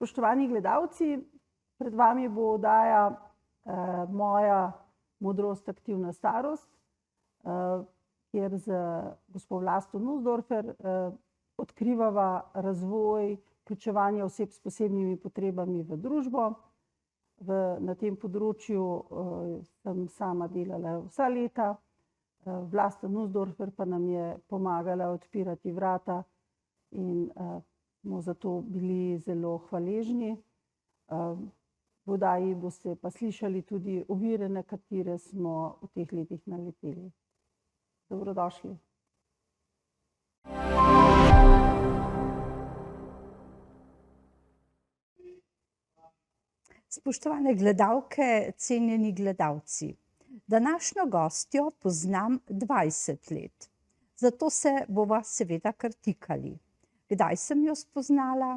Spoštovani gledalci, pred vami bo oddaja Moja modrost, aktivna starost, kjer z gospo Vlasto Nussdorfer odkrivava razvoj vključevanja oseb s posebnimi potrebami v družbo. Na tem področju sem sama delala vsa leta. Vlasta Nussdorfer pa nam je pomagala odpirati vrata in smo zato bili zelo hvaležni. V oddaji boste pa slišali tudi ovire, na katere smo v teh letih naleteli. Dobrodošli. Spoštovane gledalke, cenjeni gledalci. Današnjo gostjo poznam 20 let, zato se bova seveda kar tikali. Kdaj sem jo spoznala?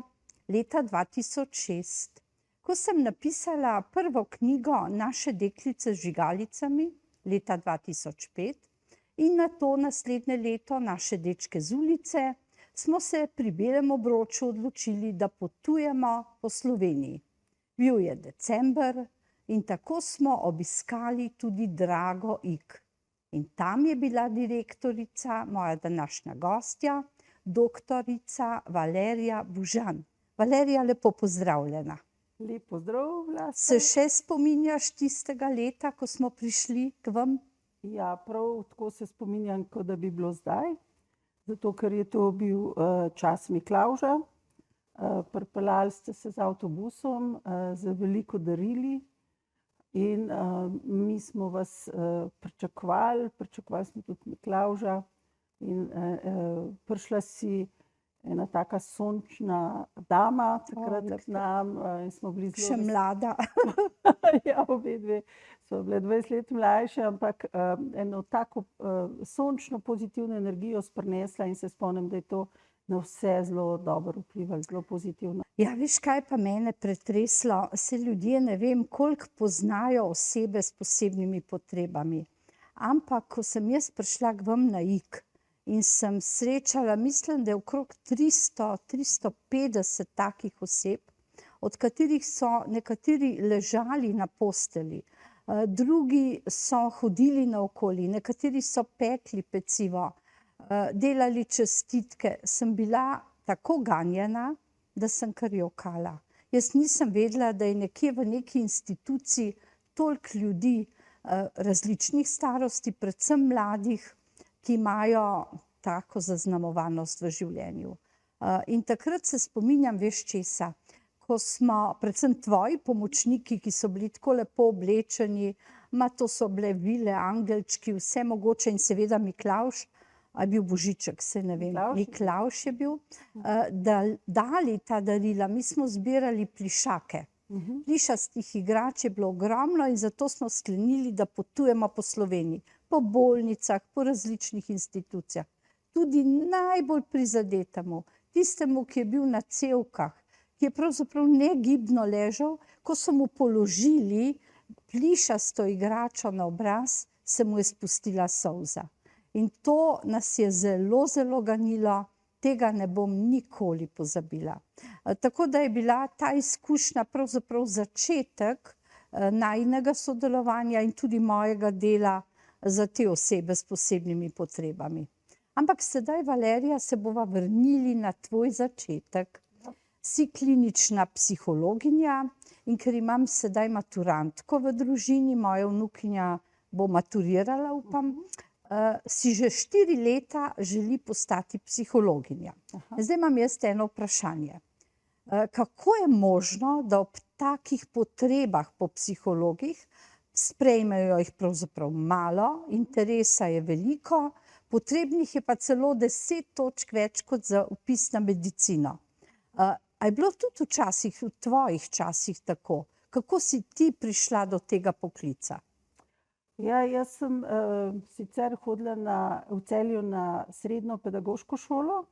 Leta 2006, ko sem napisala prvo knjigo Naše deklice z žigalicami, leta 2005, in nato naslednje leto Naše dečke z ulice, smo se pri belem obroču odločili, da potujemo po Sloveniji. Bil je december in tako smo obiskali tudi Drago Ig. In tam je bila direktorica, moja današnja gostja, doktorica Valerija Bužan. Valerija, lepo pozdravljena. Lep pozdrav, Vlasta. Se še spominjaš tistega leta, ko smo prišli k vam? Ja, prav tako se spominjam, kot da bi bilo zdaj. Zato, ker je to bil čas Miklavža. Pripeljali ste se z avtobusom, z veliko darili in mi smo vas pričakovali smo tudi Miklavža in prišla si ena taka sončna dama takrat k nam in smo bili zelo... Še mlada. Ja, obe dve so bile 20 let mlajše, ampak eno tako sončno pozitivno energijo sprinesla in se spomnim, da je to na vse zelo dobro vplivalo, zelo pozitivno. Ja, veš, kaj pa mene pretreslo? Se ljudje, ne vem, koliko poznajo osebe s posebnimi potrebami. Ampak, ko sem jaz prišla k vam na Ig in sem srečala, mislim, da je okrog 300-350 takih oseb, od katerih so nekateri ležali na posteli, drugi so hodili naokoli, nekateri so pekli pecivo, delali čestitke, sem bila tako ganjena, da sem kar jokala. Jaz nisem vedela, da je nekje v neki instituciji toliko ljudi različnih starosti, predvsem mladih, ki imajo tako zaznamovanost v življenju. In takrat se spominjam, veš česa, ko smo, predvsem tvoji pomočniki, ki so bili tako lepo oblečeni, to so bile vile, angelčki, vse mogoče in seveda Miklavž, a je bil Božiček, se ne vem, Miklavž je bil, dali ta darila. Mi smo zbirali plišake. Plišastih igrač je bilo ogromno in zato smo sklenili, da potujemo po Sloveniji, po bolnicah, po različnih institucijah. Tudi najbolj prizadetemu, tistemu, ki je bil na cevkah, ki je pravzaprav negibno ležal, ko so mu položili plišasto igračo na obraz, se mu je spustila solza. In to nas je zelo, zelo ganilo, tega ne bom nikoli pozabila. Tako da je bila ta izkušnja pravzaprav začetek najinega sodelovanja in tudi mojega dela za te osebe s posebnimi potrebami. Ampak sedaj, Valerija, se bova vrnili na tvoj začetek. Si klinična psihologinja in ker imam sedaj maturantko v družini, moja vnukinja bo maturirala, upam, si že 4 leta želi postati psihologinja. Zdaj imam jaz eno vprašanje. Kako je možno, da ob takih potrebah po psihologih, sprejmejo jih pravzaprav malo, interesa je veliko, potrebnih je pa celo 10 točk več kot za vpis na medicino. A je bilo tudi včasih, v tvojih časih tako? Kako si ti prišla do tega poklica? Ja, jaz sem sicer hodila v Celju na srednjo pedagoško šolo.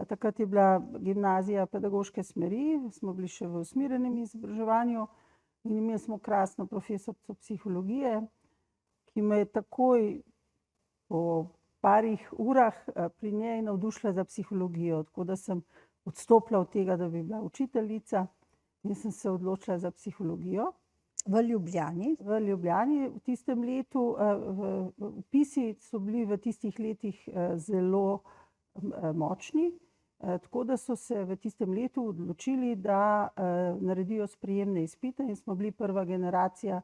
Takrat je bila gimnazija pedagoške smeri, smo bili še v usmerjenem izobraževanju in imeli smo krasno profesorico psihologije, ki me je takoj po parih urah pri njej navdušila za psihologijo, tako da sem odstopila od tega, da bi bila učiteljica in sem se odločila za psihologijo V Ljubljani. v Ljubljani. V tistem letu, vpisi so bili v tistih letih zelo močni, tako da so se v tistem letu odločili, da naredijo sprejemne izpite in smo bili prva generacija,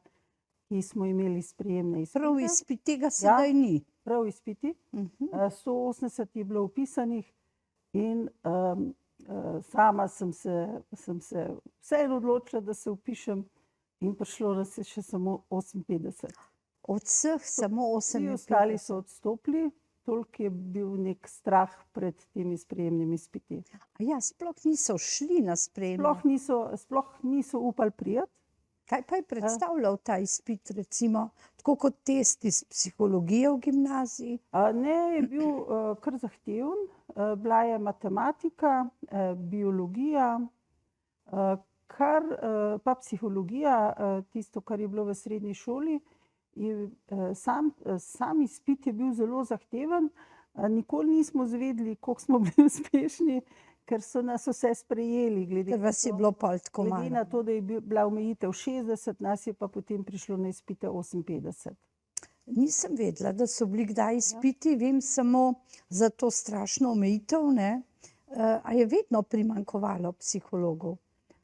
ki smo imeli sprejemne izpite. Prav izpit tega sedaj ni. Prav izpiti. 180 je bilo vpisanih in sama sem se vseeno odločila, da se vpišem, in prišlo nas je še samo 58. Od vseh samo Vsi ostali 58. so odstopili, toliko je bil nek strah pred temi sprejemnimi izpiti. Ja, sploh niso šli na sprejemne. Sploh niso upali priti. Kaj pa je predstavljal ta izpit, recimo, tako kot test iz psihologije v gimnaziji? Ne, je bil kar zahteven. Bila je matematika, biologija, pa psihologija, tisto, kar je bilo v srednji šoli. Sam izpit je bil zelo zahteven. Nikoli nismo izvedeli, koliko smo bili uspešni, ker so nas vse sprejeli. Ker vas je bilo pol tako malo. Glede na to, da je bila omejitev 60, nas je pa potem prišlo na izpite 58. Nisem vedela, da so bili kdaj izpiti, vem samo za to strašno omejitev, ne. A je vedno primanjkovalo psihologov?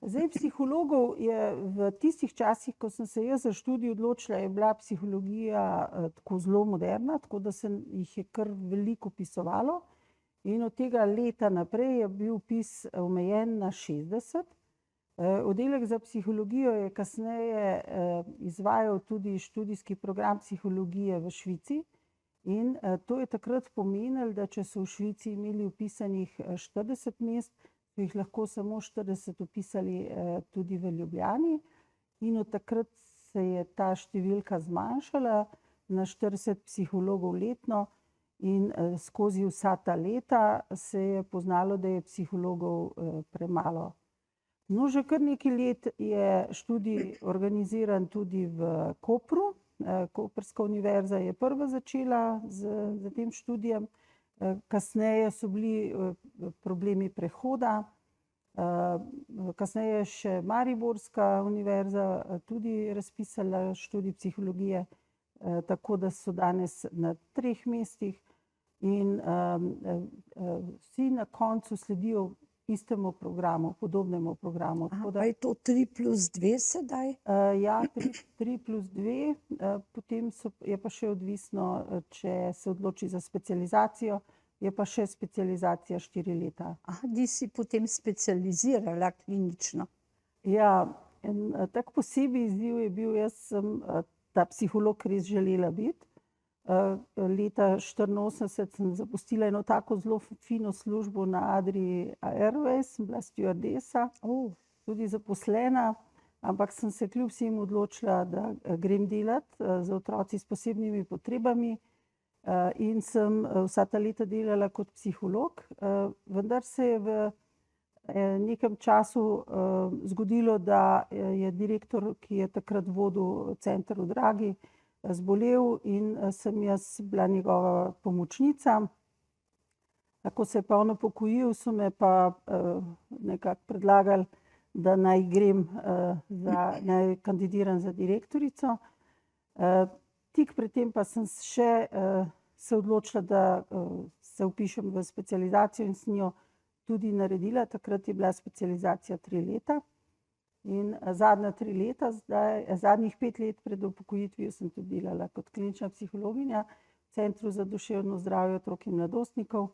Zdaj, psihologov je v tistih časih, ko sem se jaz za študij odločila, je bila psihologija tako zelo moderna, tako da se jih je kar veliko vpisovalo. In od tega leta naprej je bil vpis omejen na 60. Oddelek za psihologijo je kasneje izvajal tudi študijski program psihologije v Švici. In to je takrat pomenilo, da če so v Švici imeli vpisanih 40 mest, so jih lahko samo 40 vpisali tudi v Ljubljani. In od takrat se je ta številka zmanjšala na 40 psihologov letno. In skozi vsa ta leta se je poznalo, da je psihologov premalo. No, že kar nekaj let je študij organiziran tudi v Kopru. Koprska univerza je prva začela z tem študijem. Kasneje so bili problemi prehoda. Kasneje je še Mariborska univerza tudi razpisala študij psihologije, tako da so danes na 3 mestih. In vsi na koncu sledijo istemu programu, podobnemu programu. Pa je to 3+2 sedaj? Ja, 3+2, potem je pa še odvisno, če se odloči za specializacijo, je pa še specializacija 4 leta. Di si potem specializirala klinično? Ja, en tak posebej izziv je bil, jaz sem ta psiholog res želela biti. Leta 1984 sem zapustila eno tako zelo fino službo na Adrii Airways, sem bila stjuardesa, tudi zaposlena, ampak sem se kljub vsemu odločila, da grem delat z otroci s posebnimi potrebami. In sem vsa ta leta delala kot psiholog, vendar se je v nekem času zgodilo, da je direktor, ki je takrat vodil center v Dragi, zbolel in sem jaz bila njegova pomočnica. Ko se je pa on upokojil, so me pa nekako predlagali, da naj grem, naj kandidiram za direktorico. Tik pred tem pa sem še se odločila, da se vpišem v specializacijo in sem jo tudi naredila. Takrat je bila specializacija 3 leta. In zadnja 3 leta, zadnjih 5 let pred upokojitvijo sem tudi delala kot klinična psihologinja v Centru za duševno zdravje otrok in mladostnikov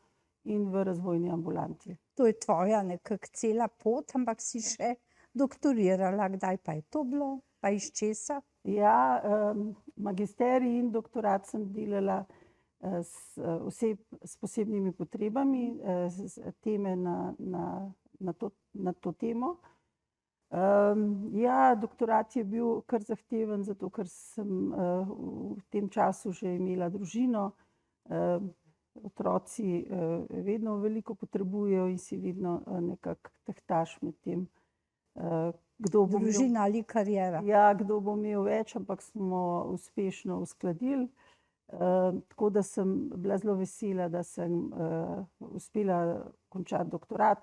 in v razvojni ambulanti. To je tvoja nekako cela pot, ampak si še doktorirala. Kdaj pa je to bilo? Pa iz česa? Ja, magisterij in doktorat sem delala oseb s posebnimi potrebami, teme na to temo. Ja, doktorat je bil kar zahteven, zato ker sem v tem času že imela družino. Otroci vedno veliko potrebujejo in si vedno nekako tehtaš med tem, kdo bo imel... Družina ali kariera? Ja, kdo bo imel več, ampak smo uspešno uskladili. Tako da sem bila zelo vesela, da sem uspela končati doktorat.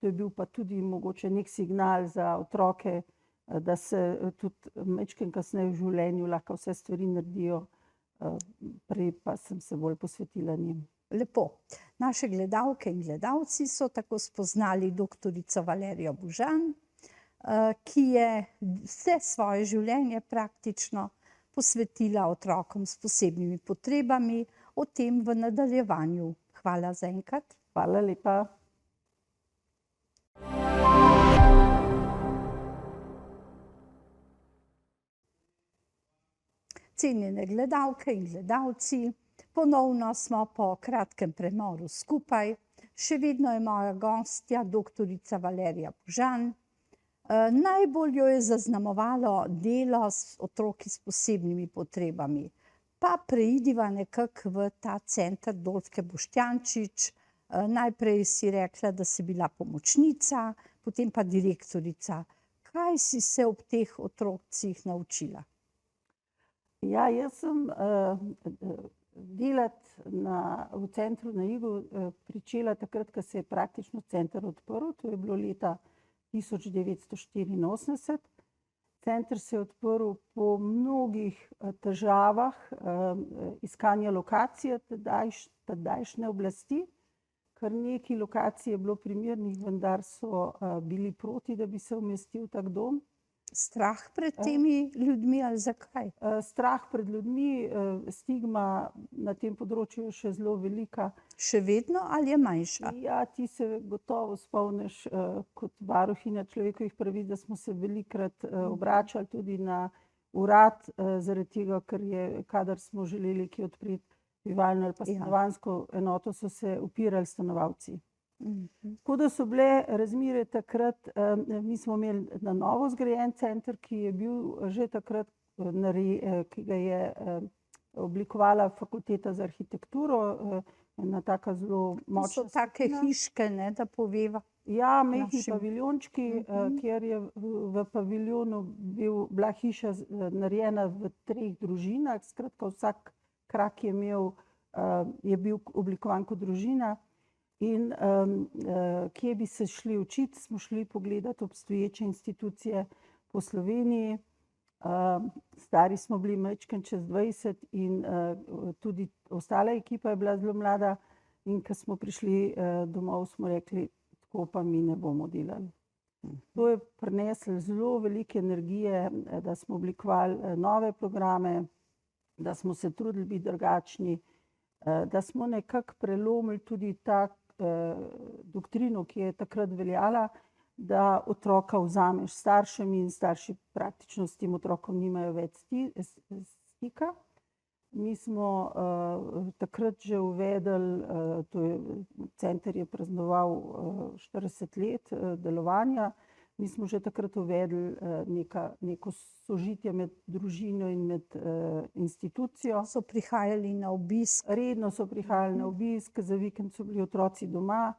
To je bil pa tudi mogoče nek signal za otroke, da se tudi majčkeno kasneje v življenju lahko vse stvari naredijo. Prej pa sem se bolj posvetila njim. Lepo. Naše gledalke in gledalci so tako spoznali doktorico Valerijo Bužan, ki je vse svoje življenje praktično posvetila otrokom s posebnimi potrebami. O tem v nadaljevanju. Hvala zaenkrat. Hvala lepa. Cenjene gledalke in gledalci, ponovno smo po kratkem premoru skupaj. Še vedno je moja gostja doktorica Valerija Bužan. Najbolj jo je zaznamovalo delo s otroki s posebnimi potrebami. Pa preidiva nekako v ta center Dolke Boštjančič. Najprej si rekla, da si bila pomočnica, potem pa direktorica. Kaj si se ob teh otrocih naučila? Ja, jaz sem delati v centru na Igu pričela takrat, ko se je praktično center odprl. To je bilo leta 1984. Center se je odprl po mnogih težavah iskanja lokacije tedajšnje oblasti. Kar nekaj lokacij je bilo primernih, vendar so bili proti, da bi se umestil tak dom. Strah pred temi ljudmi ali zakaj? Strah pred ljudmi, stigma na tem področju je še zelo velika. Še vedno ali je manjša? Ja, ti se gotovo spomniš kot varuhinja človekovih pravic, da smo se velikokrat obračali tudi na urad, zaradi tega, ker je, kadar smo želeli kje odpreti bivalno ali pa stanovanjsko enoto, so se upirali stanovalci. Tako da so bile razmere takrat, mi smo imeli na novo zgrajen center, ki je bil že takrat, ki ga je oblikovala fakulteta za arhitekturo, ena taka zelo močna skupina. To so take hiške, ne, da poveva. Ja, majhni paviljončki, kjer je v paviljonu bila hiša narejena v 3 družinah. Skratka, vsak krak je bil oblikovan kot družina. In kje bi se šli učiti, smo šli pogledati obstoječe institucije po Sloveniji. Stari smo bili majčkeno čez 20 in tudi ostala ekipa je bila zelo mlada. In ko smo prišli domov, smo rekli, tako pa mi ne bomo delali. To je prineslo zelo velike energije, da smo oblikovali nove programe, da smo se trudili biti drugačni, da smo nekako prelomili tudi ta doktrino, ki je takrat veljala, da otroka vzameš staršem in starši praktično s tem otrokom nimajo več stika. Mi smo takrat že uvedli, center je praznoval 40 let delovanja, mi smo že takrat uvedli neko sožitje med družino in med institucijo. So prihajali na obisk? Redno so prihajali na obisk, za vikend so bili otroci doma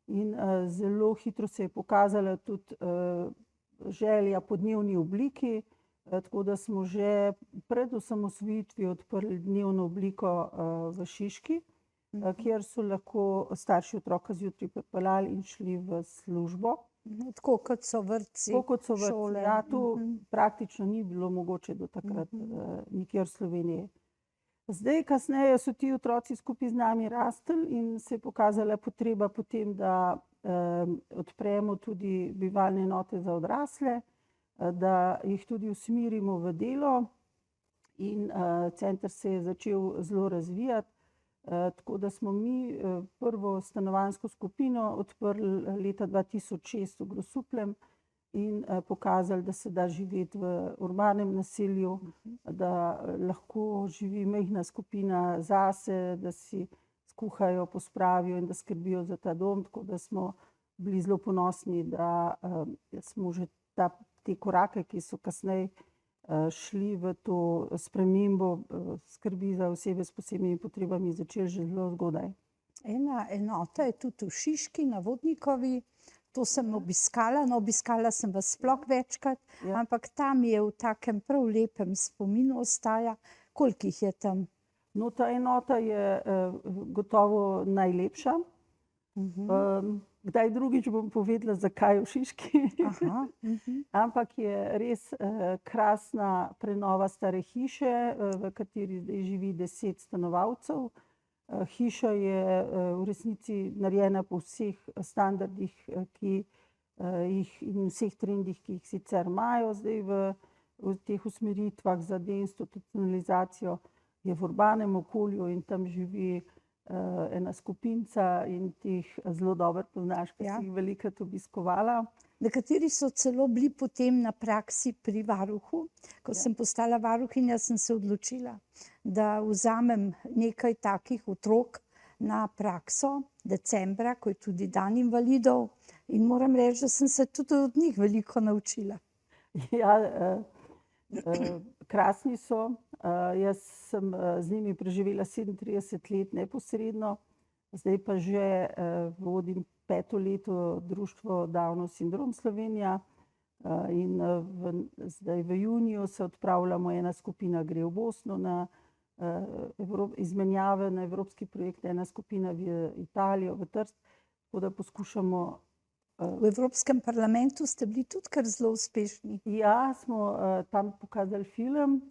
in zelo hitro se je pokazala tudi želja po dnevni obliki, tako da smo že pred osamosvojitvijo odprli dnevno obliko v Šiški, kjer so lahko starši otroka zjutraj pripeljali in šli v službo. Tako kot so vrtci, šole. Ja, to praktično ni bilo mogoče do takrat nikjer v Sloveniji. Zdaj, kasneje so ti otroci skupaj z nami rastli in se je pokazala potreba potem, da odpremo tudi bivalne enote za odrasle, da jih tudi usmerimo v delo in center se je začel zelo razvijati. Tako da smo mi prvo stanovanjsko skupino odprli leta 2006 v Grosupljem in pokazali, da se da živeti v urbanem naselju, da lahko živi majhna skupina zase, da si skuhajo, pospravijo in da skrbijo za ta dom. Tako da smo bili zelo ponosni, da smo že te korake, ki so kasneje šli v to spremembo skrbi za osebe s posebnimi potrebami, začeli že zelo zgodaj. Ena enota je tudi v Šiški na Vodnikovi. To sem obiskala, no obiskala sem vas sploh večkrat, ampak tam je v takem prav lepem spominu ostaja. Koliko jih je tam? No, ta enota je gotovo najlepša. Kdaj drugič bom povedala, zakaj v Šiški. Aha, Ampak je res krasna prenova stare hiše, v kateri zdaj živi 10 stanovalcev. Hiša je v resnici narejena po vseh standardih, ki jih in vseh trendih, ki jih sicer imajo zdaj v teh usmeritvah za deinstitucionalizacijo. Je v urbanem okolju in tam živi ena skupinca in teh zelo dobro poznaš, ker si jih velikokrat obiskovala. Nekateri so celo bili potem na praksi pri varuhu. Ko sem postala varuhinja, sem se odločila, da vzamem nekaj takih otrok na prakso decembra, ko je tudi dan invalidov, in moram reči, da sem se tudi od njih veliko naučila. Ja, krasni so. Jaz sem z njimi preživela 37 let neposredno, zdaj pa že vodim 5. leto društvo Downov sindrom Slovenija in zdaj v juniju se odpravljamo, ena skupina gre v Bosno na izmenjave na evropski projekt, ena skupina v Italijo, v Trst, tako da poskušamo. V Evropskem parlamentu ste bili tudi kar zelo uspešni. Ja, smo tam pokazali film.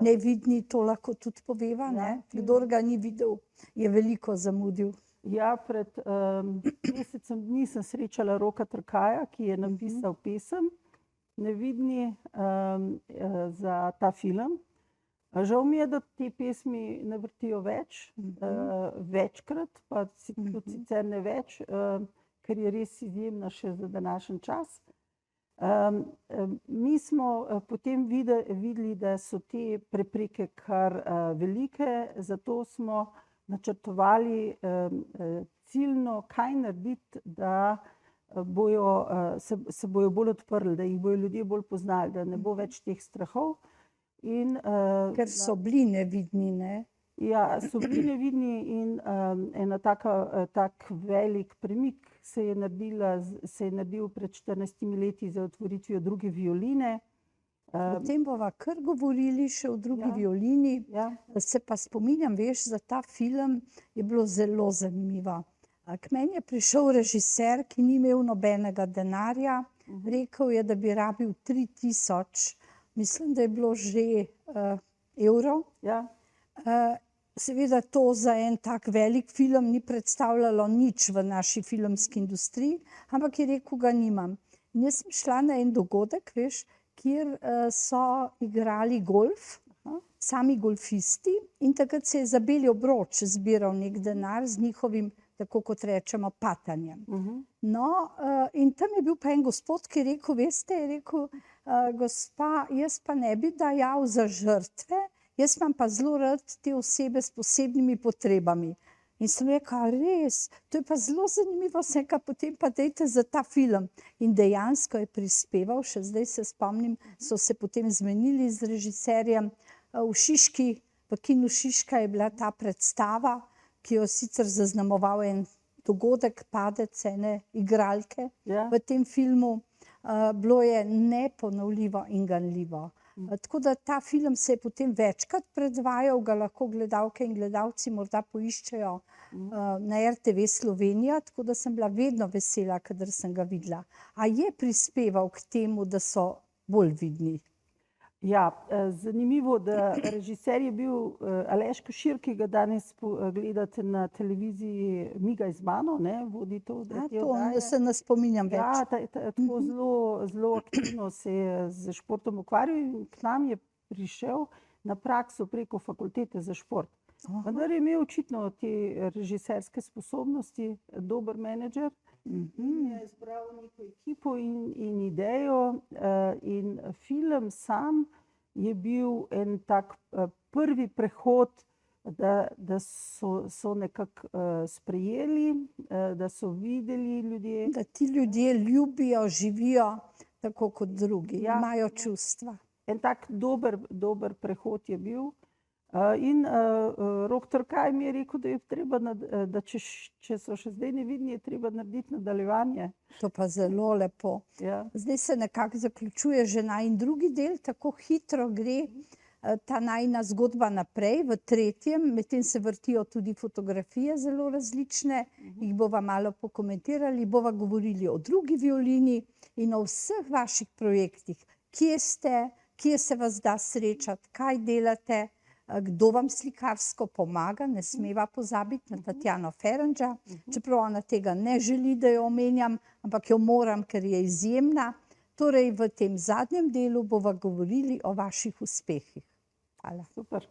Nevidni, to lahko tudi poveva, ne? Kdor ga ni videl, je veliko zamudil. Ja, pred mesecem dni sem srečala Roka Trkaja, ki je napisal pesem Nevidni za ta film. Žal mi je, da te pesmi ne vrtijo več, večkrat, pa tudi sicer ne več, ker je res izjemna še za današnji čas. Mi smo potem videli, da so te prepreke kar velike, zato smo načrtovali ciljno, kaj narediti, da se bojo bolj odprli, da jih bojo ljudje bolj poznali, da ne bo več teh strahov. Ker so bili nevidni, ne? Ja, so bili nevidni in tak velik premik se je naredil pred 14 leti z otvoritvijo druge violine. O tem bova kar govorili še o drugi violini. Se pa spominjam, veš, za ta film je bilo zelo zanimivo. K meni je prišel režiser, ki ni imel nobenega denarja. Rekel je, da bi rabil 3000, mislim, da je bilo že evrov. Seveda to za en tak velik film ni predstavljalo nič v naši filmski industriji, ampak je rekel, ga nimam. In jaz sem šla na en dogodek, veš, kjer so igrali golf, sami golfisti, in takrat se je za beli obroč zbiral nek denar z njihovim, tako kot rečemo, patanjem. No, in tam je bil pa en gospod, ki je rekel, veste, je rekel, gospa, jaz pa ne bi dajal za žrtve, jaz imam pa zelo rad te osebe s posebnimi potrebami. In sem rekla, res, to je pa zelo zanimivo, sem rekla, potem pa dajte za ta film. In dejansko je prispeval, še zdaj se spomnim, so se potem zmenili z režiserjem v Šiški, v kinu Šiška je bila ta predstava, ki jo sicer zaznamoval en dogodek, padec ene igralke v tem filmu. Bilo je neponovljivo in ganljivo. Tako da ta film se je potem večkrat predvajal, ga lahko gledalke in gledalci morda poiščejo na RTV Slovenija, tako da sem bila vedno vesela, kadar sem ga videla. A je prispeval k temu, da so bolj vidni? Ja, zanimivo, da režiser je bil Aleš Košir, ki ga danes gledate na televiziji Miga z mano, ne, vodi to. To se ne spominjam več. Ja, tako zelo aktivno se je z športom ukvarjal in k nam je prišel na prakso preko fakultete za šport. Vendar je imel očitno te režiserske sposobnosti, dober menedžer, in je izbral neko ekipo in idejo, in film sam je bil en tak prvi prehod, da so nekako sprejeli, da so videli ljudje. Da ti ljudje ljubijo, živijo tako kot drugi, imajo čustva. En tak dober prehod je bil. In Rok Trkaj mi je rekel, da je treba, da če so še zdaj nevidni, je treba narediti nadaljevanje. To pa zelo lepo. Zdaj se nekako zaključuje že najin drugi del, tako hitro gre. ta najina zgodba naprej v tretjem, medtem se vrtijo tudi fotografije zelo različne, jih bova malo pokomentirali, bova govorili o drugi violini in o vseh vaših projektih. Kje ste, kje se vas da srečati, kaj delate, kdo vam slikarsko pomaga, ne smeva pozabiti na Tatjano Ferenča, čeprav ona tega ne želi, da jo omenjam, ampak jo moram, ker je izjemna. Torej, v tem zadnjem delu bova govorili o vaših uspehih. Hvala. Super.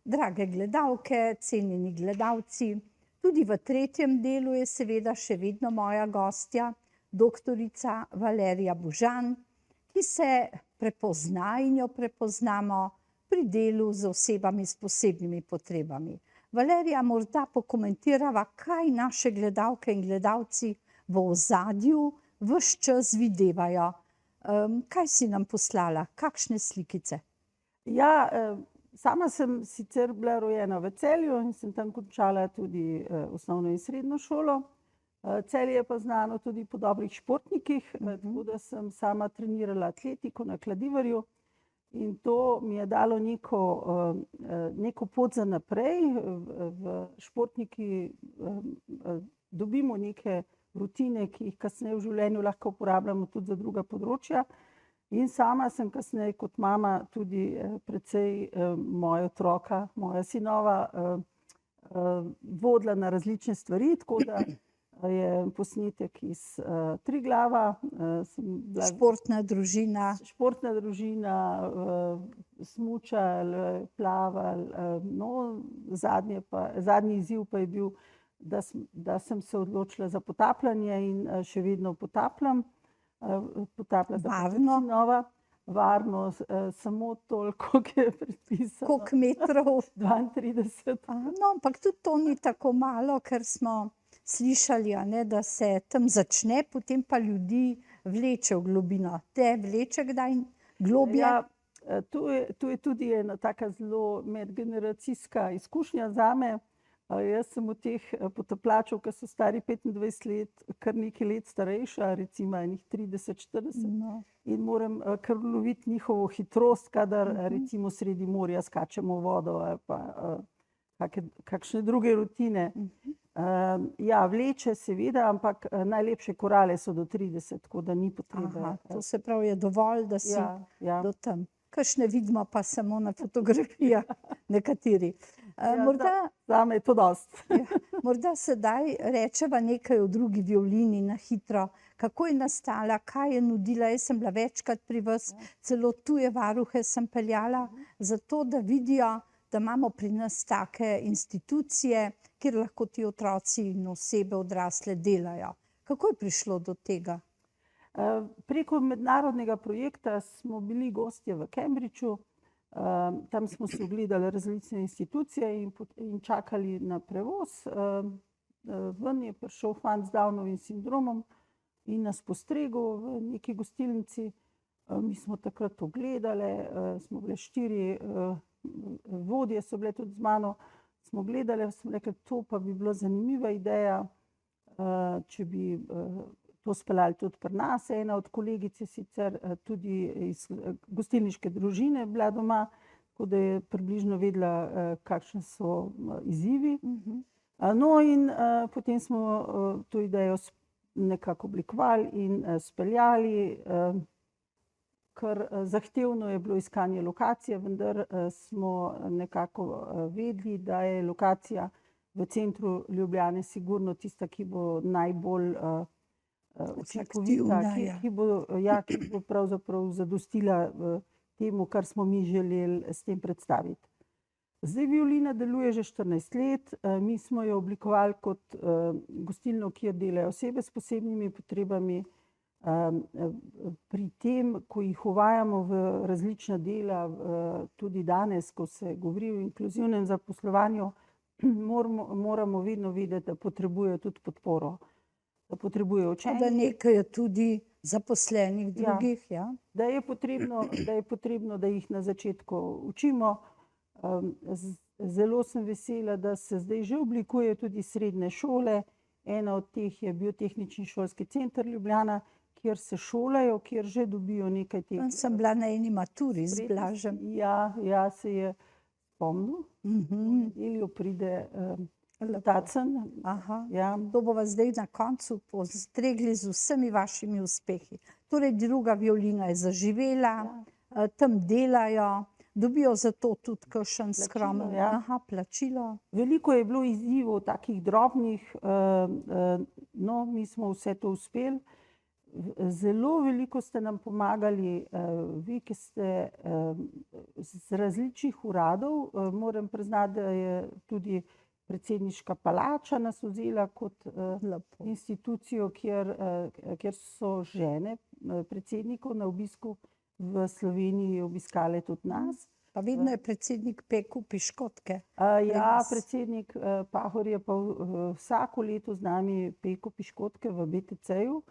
Drage gledalke, cenjeni gledalci, tudi v tretjem delu je seveda še vedno moja gostja, doktorica Valerija Bužan, ki se prepozna in jo prepoznamo pri delu z osebami s posebnimi potrebami. Valerija, morda pokomentirava, kaj naše gledalke in gledalci v ozadju ves čas videvajo. Kaj si nam poslala? Kakšne slikice? Ja, sama sem sicer bila rojena v Celju in sem tam končala tudi osnovno in srednjo šolo. Celje je pa znano tudi po dobrih športnikih, tako da sem sama trenirala atletiko na kladivarju. In to mi je dalo neko pot za naprej. V športniki dobimo neke rutine, ki jih kasneje v življenju lahko uporabljamo tudi za druga področja. In sama sem kasneje kot mama tudi precej moja otroka, moja sinova vodila na različne stvari, tako da je posnetek iz Triglava. Športna družina. Športna družina, smučali, plavali. No, zadnji izziv pa je bil, da sem se odločila za potapljanje in še vedno potapljam. Varno? Varno, samo toliko, ki je predpisano. Koliko metrov? 32. No, ampak tudi to ni tako malo, ker smo slišali, da se tam začne, potem pa ljudi vleče v globino. Te vleče kdaj globje? Ja, tu je tudi ena taka zelo medgeneracijska izkušnja zame. Jaz sem od teh potapljačev, ki so stari 25 let, kar nekaj let starejša, recimo enih 30-40. No. In moram kar loviti njihovo hitrost, kadar recimo sredi morja skačemo v vodo ali pa kakšne druge rutine. Ja, vleče seveda, ampak najlepše korale so do 30, tako da ni potrebe. To se pravi, je dovolj, da si do tam. Kakšne vidimo pa samo na fotografijah, nekateri. Zame je to dosti. Morda sedaj rečeva nekaj o drugi violini na hitro. Kako je nastala, kaj je nudila? Jaz sem bila večkrat pri vas, celo tuje varuhe sem peljala, zato da vidijo, da imamo pri nas take institucije, kjer lahko ti otroci in osebe odrasle delajo. Kako je prišlo do tega? Preko mednarodnega projekta smo bili gostje v Cambridgeu. Tam smo si ogledali različne institucije in čakali na prevoz. Ven je prišel fant z Downovim sindromom in nas postregel v neki gostilnici. Mi smo takrat ogledali, smo bile 4 vodje, so bile tudi z mano. Smo gledali, smo rekli, to pa bi bila zanimiva ideja, če bi to speljali tudi pri nas. Ena od kolegic je sicer tudi iz gostilniške družine bila doma, tako da je približno vedela, kakšni so izzivi. No in potem smo to idejo nekako oblikovali in speljali. Kar zahtevno je bilo iskanje lokacije, vendar smo nekako vedeli, da je lokacija v centru Ljubljane sigurno tista, ki bo najbolj učinkovita, ki bo pravzaprav zadostila temu, kar smo mi želeli s tem predstaviti. Zdaj violina deluje že 14 let. Mi smo jo oblikovali kot gostilno, kjer delajo osebe s posebnimi potrebami. Pri tem, ko jih uvajamo v različna dela, tudi danes, ko se govori o inkluzivnem zaposlovanju, moramo vedno vedeti, da potrebujejo tudi podporo. Da potrebujejo učenje. Da nekaj je tudi zaposlenih drugih. Da je potrebno, da jih na začetku učimo. Zelo sem vesela, da se zdaj že oblikujejo tudi srednje šole Ena od teh je Biotehnični šolski center Ljubljana, kjer se šolajo, kjer že dobijo nekaj teh Sem bila na eni maturi z spretnosti. Blažem. Ja, se je spomnil. V nedeljo pride Tacen. Aha. Ja. To bova zdaj na koncu postregli z vsemi vašimi uspehi. Torej, druga violina je zaživela, tam delajo, dobijo za to tudi kakšen skromen plačilo. Veliko je bilo izzivov, takih drobnih, no, mi smo vse to uspeli. Zelo veliko ste nam pomagali, vi, ki ste z različnih uradov. Moram priznati, da je tudi predsedniška palača nas vzela kot institucijo, kjer so žene predsednikov na obisku v Sloveniji obiskale tudi nas. Pa vedno je predsednik pekel piškotke. Ja, predsednik Pahor je pa vsako leto z nami pekel piškotke v BTC-ju.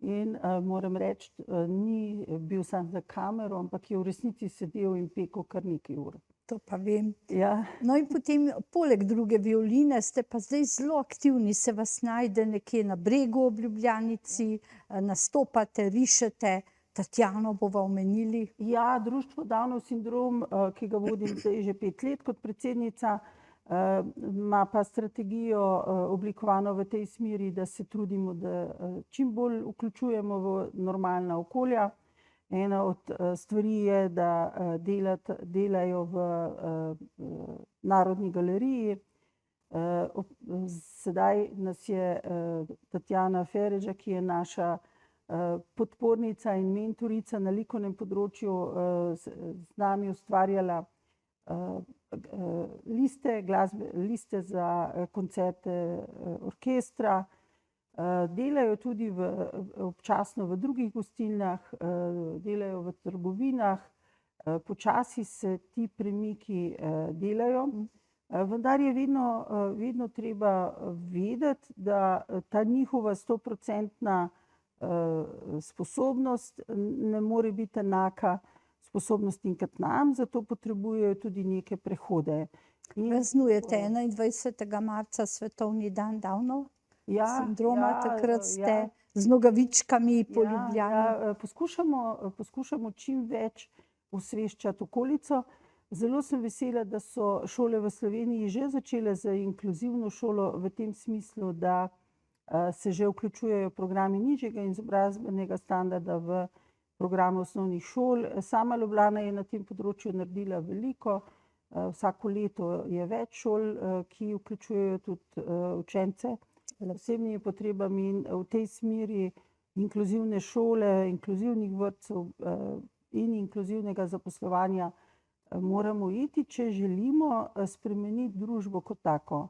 In moram reči, ni bil sam za kamero, ampak je v resnici sedel in pekel kar nekaj ur. To pa vem. Ja. No in potem poleg druge violine ste pa zdaj zelo aktivni, se vas najde nekje na Bregu ob Ljubljanici, nastopate, rišete. Tatjano bova omenili. Ja, Društvo Downov sindrom, ki ga vodim zdaj že 5 let kot predsednica, ima pa strategijo oblikovano v tej smeri, da se trudimo, da čim bolj vključujemo v normalna okolja. Ena od stvari je, da delajo v Narodni galeriji. Sedaj nas je Tatjana Feređa, ki je naša podpornica in mentorica na likovnem področju, z nami ustvarjala liste za koncerte orkestra. Delajo tudi občasno v drugih gostilnah, delajo v trgovinah. Počasi se ti premiki delajo. Vendar je vedno treba vedeti, da ta njihova 100% sposobnost ne more biti enaka sposobnostim kot nam, zato potrebujejo tudi neke prehode. Praznujete 21. marca svetovni dan Downov sindroma, takrat ste z nogavičkami po Ljubljani. Poskušamo čim več osveščati okolico. Zelo sem vesela, da so šole v Sloveniji že začele z inkluzivno šolo v tem smislu, da se že vključujejo programi nižjega izobrazbenega standarda v program osnovnih šol. Sama Ljubljana je na tem področju naredila veliko. Vsako leto je več šol, ki vključujejo tudi učence s posebnimi potrebami, in v tej smeri inkluzivne šole, inkluzivnih vrtcev in inkluzivnega zaposlovanja moramo iti, če želimo spremeniti družbo kot tako.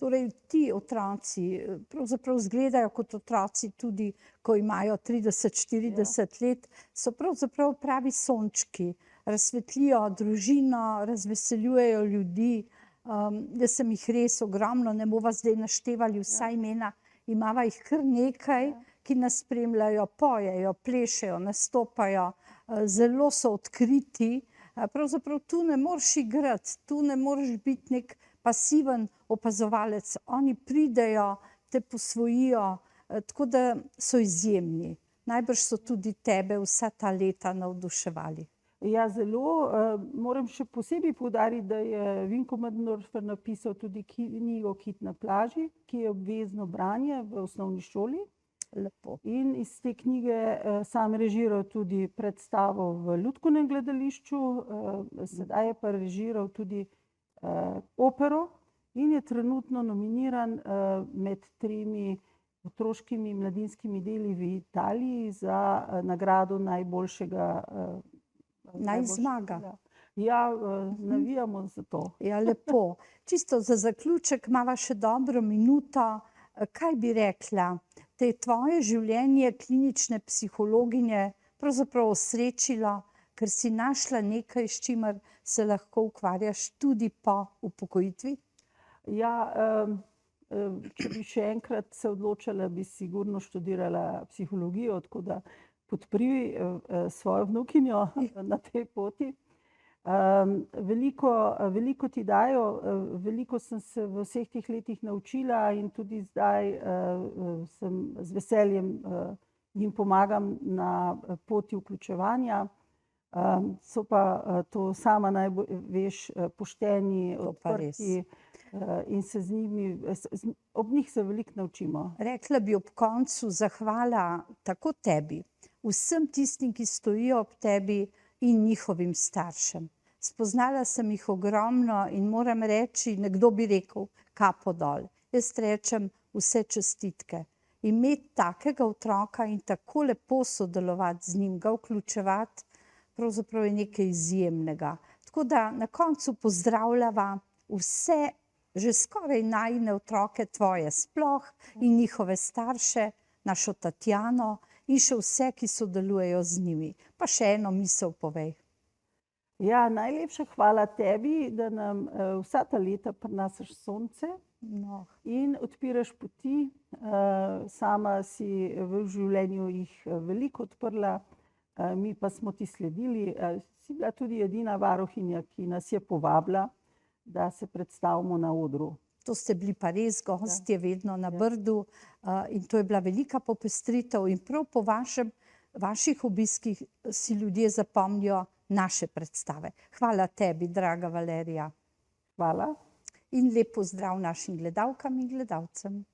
Torej, ti otroci pravzaprav izgledajo kot otroci tudi, ko imajo 30-40 let, so pravzaprav pravi sončki, razsvetlijo družino, razveseljujejo ljudi. Jaz sem jih res ogromno, ne bova zdaj naštevali vsa imena, imava jih kar nekaj, ki nas spremljajo, pojejo, plešejo, nastopajo, zelo so odkriti. Pravzaprav tu ne moreš igrati, tu ne moreš biti nek pasiven opazovalec. Oni pridejo, te posvojijo, tako da so izjemni. Najbrž so tudi tebe vsa ta leta navduševali. Ja, zelo. Moram še posebej poudariti, da je Vinko Möderndorfer napisal tudi knjigo Kit na plaži, ki je obvezno branje v osnovni šoli. Lepo. In iz te knjige sam režiral tudi predstavo v Lutkovnem gledališču, sedaj je pa režiral tudi opero in je trenutno nominiran med 3 otroškimi mladinskimi deli v Italiji za nagrado najboljšega. Naj zmaga. Ja, navijamo za to. Ja, lepo. Čisto za zaključek imava še dobro minuto. Kaj bi rekla? Te je tvoje življenje klinične psihologinje pravzaprav osrečilo, ker si našla nekaj, s čimer se lahko ukvarjaš tudi po upokojitvi? Ja, če bi še enkrat se odločila, bi sigurno študirala psihologijo, tako da podpri svojo vnukinjo na tej poti. Veliko ti dajo, veliko sem se v vseh teh letih naučila in tudi zdaj sem z veseljem jim pomagam na poti vključevanja. So pa to sama najbolj, veš, pošteni, To pa res. odprti in se z njimi, ob njih se veliko naučimo. Rekla bi ob koncu zahvala tako tebi, vsem tistim, ki stojijo ob tebi in njihovim staršem. Spoznala sem jih ogromno in moram reči, nekdo bi rekel, kapo dol. Jaz rečem vse čestitke. Imeti takega otroka in tako lepo sodelovati z njim, ga vključevati, pravzaprav je nekaj izjemnega. Tako da na koncu pozdravljava vse, že skoraj najine otroke, tvoje sploh in njihove starše, našo Tatjano in še vse, ki sodelujejo z njimi. Pa še eno misel povej. Ja, najlepša hvala tebi, da nam vsa ta leta prinašaš sonce No, in odpiraš poti. Sama si v življenju jih veliko odprla, mi pa smo ti sledili. Si bila tudi edina varuhinja, ki nas je povabila, da se predstavimo na odru. to ste bili pa res gostje vedno na Brdu in to je bila velika popestritev in prav po vaših obiskih si ljudje zapomnijo naše predstave. Hvala tebi, draga Valerija. Hvala. In lep pozdrav našim gledalkam in gledalcem.